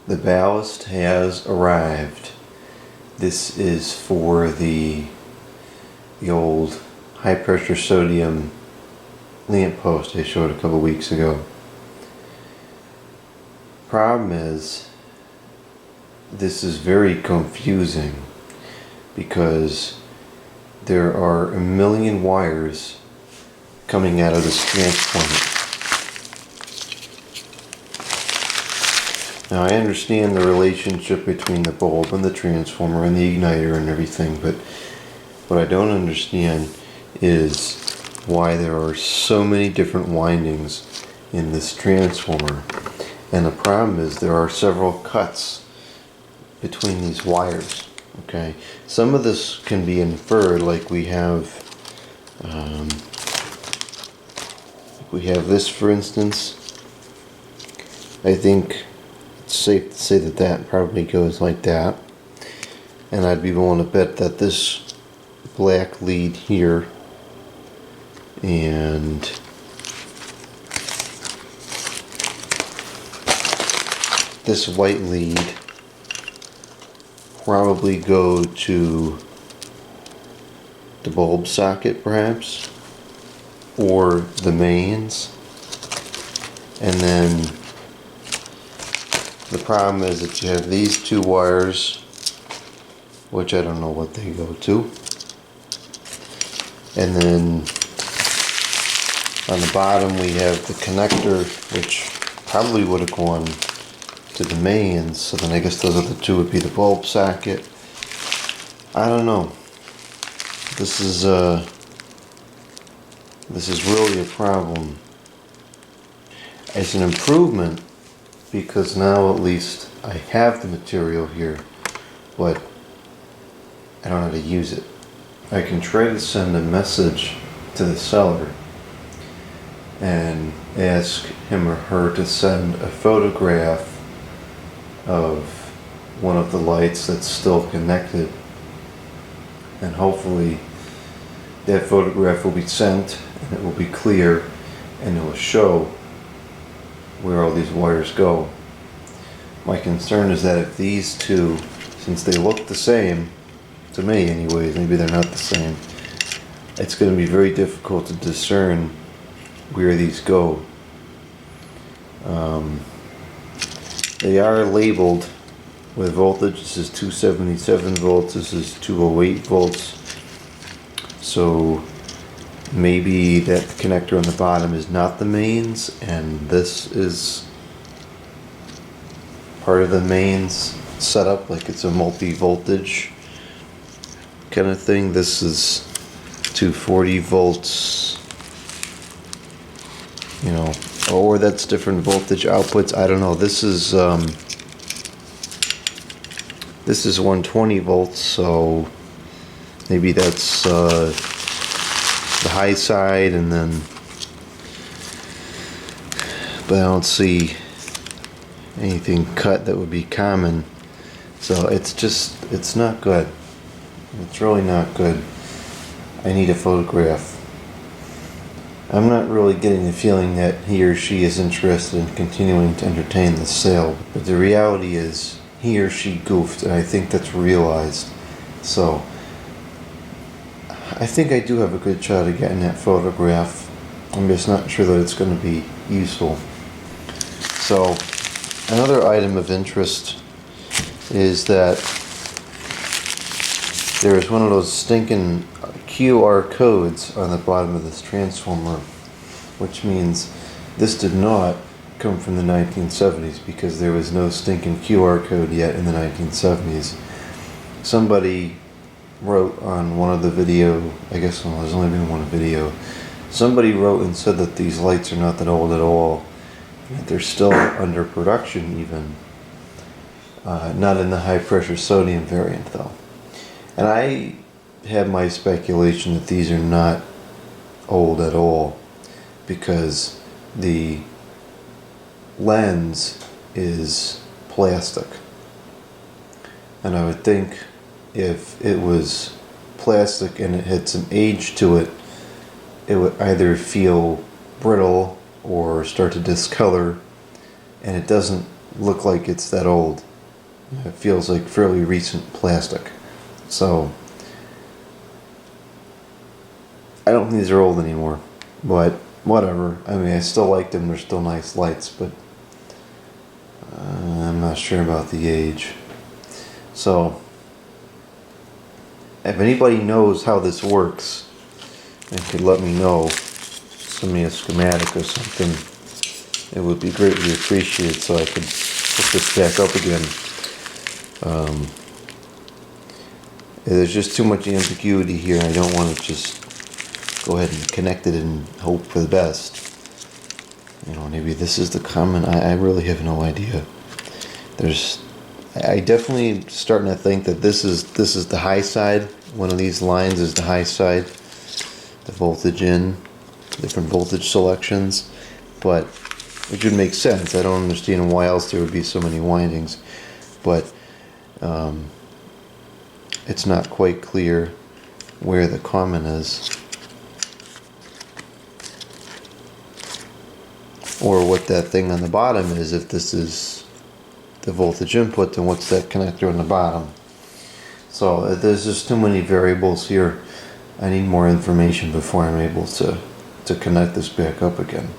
The ballast has arrived. This is for the old high pressure sodium lamp post I showed a couple weeks ago. Problem is, this is very confusing because there are a million wires coming out of this transformer. Now I understand the relationship between the bulb and the transformer and the igniter and everything, but what I don't understand is why there are so many different windings in this transformer. And the problem is there are several cuts between these wires. Okay, some of this can be inferred, like we have this, for instance. I think it's safe to say that that probably goes like that, and I'd be willing to bet that this black lead here and this white lead probably go to the bulb socket, perhaps, or the mains. And then the problem is that you have these two wires, which I don't know what they go to, and then on the bottom we have the connector, which probably would have gone to the mains, so then I guess those other two would be the bulb socket. I don't know. This is really a problem. It's an improvement because now at least I have the material here, but I don't know how to use it. I can try to send a message to the seller and ask him or her to send a photograph of one of the lights that's still connected, and hopefully that photograph will be sent and it will be clear and it will show where all these wires go. My concern is that if these two, since they look the same to me anyways, maybe they're not the same, it's going to be very difficult to discern where these go. They are labeled with voltage. This is 277 volts, this is 208 volts. So maybe that connector on the bottom is not the mains and this is part of the mains setup, like it's a multi-voltage kind of thing. This is 240 volts, you know, or that's different voltage outputs. I don't know. This is 120 volts, so maybe that's the high side, and then, but I don't see anything cut that would be common. So it's not good. It's really not good. I need a photograph. I'm not really getting the feeling that he or she is interested in continuing to entertain the sale, but the reality is he or she goofed, and I think that's realized. So I think I do have a good shot at getting that photograph. I'm just not sure that it's going to be useful. So another item of interest is that there is one of those stinking QR codes on the bottom of this transformer, which means this did not come from the 1970s, because there was no stinking QR code yet in the 1970s. Somebody wrote on one of the video, I guess there's only been one video, somebody wrote and said that these lights are not that old at all, that they're still under production even. Not in the high pressure sodium variant though. And I have my speculation that these are not old at all, because the lens is plastic, and I would think if it was plastic and it had some age to it, it would either feel brittle or start to discolor, and it doesn't look like it's that old. It feels like fairly recent plastic. So I don't think these are old anymore, but whatever. I mean, I still like them. They're still nice lights, but I'm not sure about the age. So if anybody knows how this works and could let me know, send me a schematic or something, it would be greatly appreciated so I could hook this back up again. There's just too much ambiguity here. I don't want to just go ahead and connect it and hope for the best. You know, maybe this is the common. I really have no idea. I definitely starting to think that this is the high side. One of these lines is the high side. The voltage in, different voltage selections, but which would make sense. I don't understand why else there would be so many windings, but it's not quite clear where the common is or what that thing on the bottom is. If this is the voltage input, then what's that connector on the bottom? So there's just too many variables here. I need more information before I'm able to connect this back up again.